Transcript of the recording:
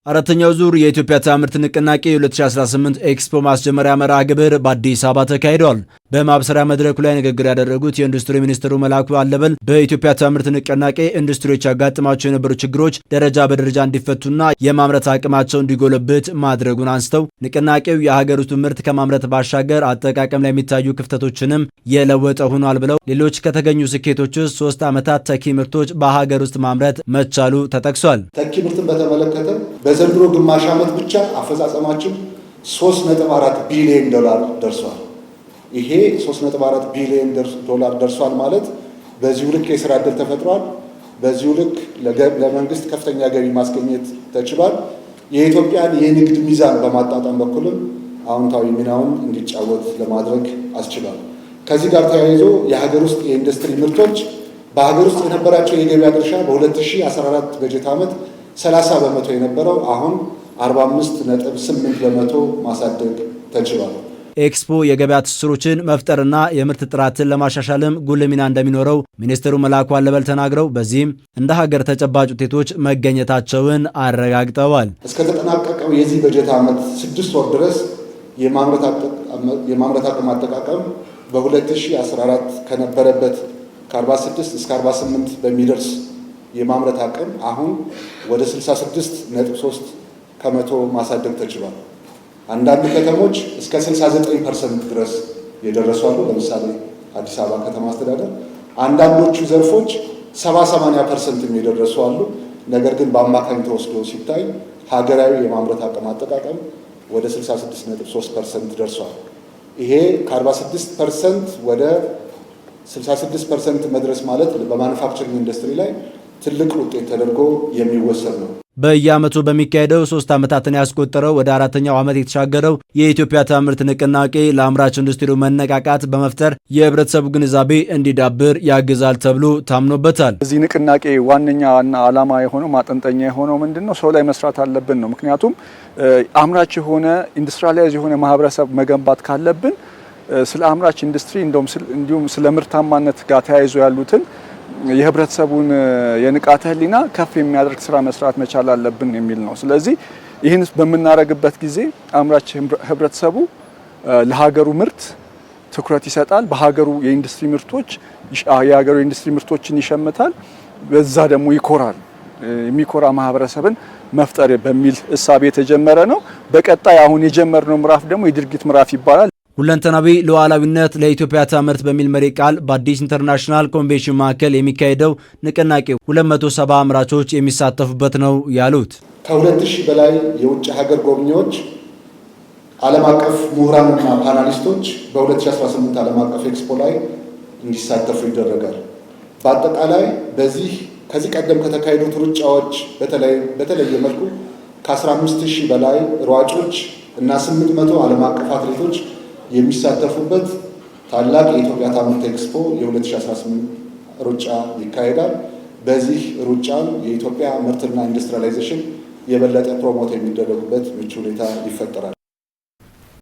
አራተኛው ዙር የኢትዮጵያ ታምርት ንቅናቄ 2018 ኤክስፖ ማስጀመሪያ መርሃ ግብር በአዲስ አበባ ተካሂዷል። በማብሰሪያ መድረኩ ላይ ንግግር ያደረጉት የኢንዱስትሪ ሚኒስትሩ መላኩ አለበል በኢትዮጵያ ታምርት ንቅናቄ ኢንዱስትሪዎች ያጋጥማቸው የነበሩ ችግሮች ደረጃ በደረጃ እንዲፈቱና የማምረት አቅማቸው እንዲጎለብት ማድረጉን አንስተው ንቅናቄው የሀገር ውስጥ ምርት ከማምረት ባሻገር አጠቃቀም ላይ የሚታዩ ክፍተቶችንም የለወጠ ሆኗል ብለው ሌሎች ከተገኙ ስኬቶች ውስጥ 3 ዓመታት ተኪ ምርቶች በሀገር ውስጥ ማምረት መቻሉ ተጠቅሷል። ተኪ ምርትን በተመለከተ በዘንድሮ ግማሽ ዓመት ብቻ አፈጻጸማችን 3.4 ቢሊዮን ዶላር ደርሷል። ይሄ 3.4 ቢሊዮን ዶላር ደርሷል ማለት በዚሁ ልክ የሥራ ዕድል ተፈጥሯል። በዚሁ ልክ ለመንግስት ከፍተኛ ገቢ ማስገኘት ተችሏል። የኢትዮጵያን የንግድ ሚዛን በማጣጣም በኩልም አዎንታዊ ሚናውን እንዲጫወት ለማድረግ አስችሏል። ከዚህ ጋር ተያይዞ የሀገር ውስጥ የኢንዱስትሪ ምርቶች በሀገር ውስጥ የነበራቸው የገበያ ድርሻ በ2014 በጀት ዓመት 30 በመቶ የነበረው አሁን 45.8 በመቶ ማሳደግ ተችሏል። ኤክስፖ የገበያ ትስስሮችን መፍጠርና የምርት ጥራትን ለማሻሻልም ጉልህ ሚና እንደሚኖረው ሚኒስትሩ መላኩ አለበል ተናግረው በዚህም እንደ ሀገር ተጨባጭ ውጤቶች መገኘታቸውን አረጋግጠዋል። እስከ ተጠናቀቀው የዚህ በጀት ዓመት 6 ወር ድረስ የማምረት አቅም አጠቃቀም በ2014 ከነበረበት ከ46 እስከ 48 በሚደርስ የማምረት አቅም አሁን ወደ 66.3 ከመቶ ማሳደግ ተችሏል። አንዳንድ ከተሞች እስከ 69% ድረስ የደረሱ አሉ። ለምሳሌ አዲስ አበባ ከተማ አስተዳደር። አንዳንዶቹ ዘርፎች 70-80% የደረሱ አሉ። ነገር ግን በአማካኝ ተወስዶ ሲታይ ሀገራዊ የማምረት አቅም አጠቃቀም ወደ 66.3% ደርሷል። ይሄ ከ46% ወደ 66% መድረስ ማለት በማኑፋክቸሪንግ ኢንዱስትሪ ላይ ትልቅ ውጤት ተደርጎ የሚወሰድ ነው። በየዓመቱ በሚካሄደው 3 ዓመታትን ያስቆጠረው ወደ 4ኛው ዓመት የተሻገረው የኢትዮጵያ ታምርት ንቅናቄ ለአምራች ኢንዱስትሪው መነቃቃት በመፍጠር የህብረተሰቡ ግንዛቤ እንዲዳብር ያግዛል ተብሎ ታምኖበታል። እዚህ ንቅናቄ ዋነኛና ዓላማ የሆነው ማጠንጠኛ የሆነው ምንድነው? ሰው ላይ መስራት አለብን ነው። ምክንያቱም አምራች የሆነ ኢንዱስትሪያላይዝ የሆነ ማህበረሰብ መገንባት ካለብን ስለ አምራች ኢንዱስትሪ እንዲሁም ስለ ምርታማነት ጋር ተያይዞ ያሉትን የህብረተሰቡን የንቃተ ህሊና ከፍ የሚያደርግ ስራ መስራት መቻል አለብን የሚል ነው። ስለዚህ ይህን በምናደርግበት ጊዜ አምራች ህብረተሰቡ ለሀገሩ ምርት ትኩረት ይሰጣል። በሀገሩ የኢንዱስትሪ ምርቶች የሀገሩ ኢንዱስትሪ ምርቶችን ይሸምታል። በዛ ደግሞ ይኮራል። የሚኮራ ማህበረሰብን መፍጠር በሚል እሳቤ የተጀመረ ነው። በቀጣይ አሁን የጀመርነው ምዕራፍ ደግሞ የድርጊት ምዕራፍ ይባላል። ሁለንተናዊ ሉዓላዊነት ለኢትዮጵያ ታምርት በሚል መሪ ቃል በአዲስ ኢንተርናሽናል ኮንቬንሽን ማዕከል የሚካሄደው ንቅናቄ 270 አምራቾች የሚሳተፉበት ነው ያሉት ከ2000 በላይ የውጭ ሀገር ጎብኚዎች፣ ዓለም አቀፍ ምሁራንና ፓናሊስቶች በ2018 ዓለም አቀፍ ኤክስፖ ላይ እንዲሳተፉ ይደረጋል። በአጠቃላይ ከዚህ ቀደም ከተካሄዱት ሩጫዎች በተለየ መልኩ ከ15000 በላይ ሯጮች እና 800 ዓለም አቀፍ አትሌቶች የሚሳተፉበት ታላቅ የኢትዮጵያ ታምርት ኤክስፖ የ2018 ሩጫ ይካሄዳል። በዚህ ሩጫም የኢትዮጵያ ምርትና ኢንዱስትሪያላይዜሽን የበለጠ ፕሮሞት የሚደረጉበት ምቹ ሁኔታ ይፈጠራል።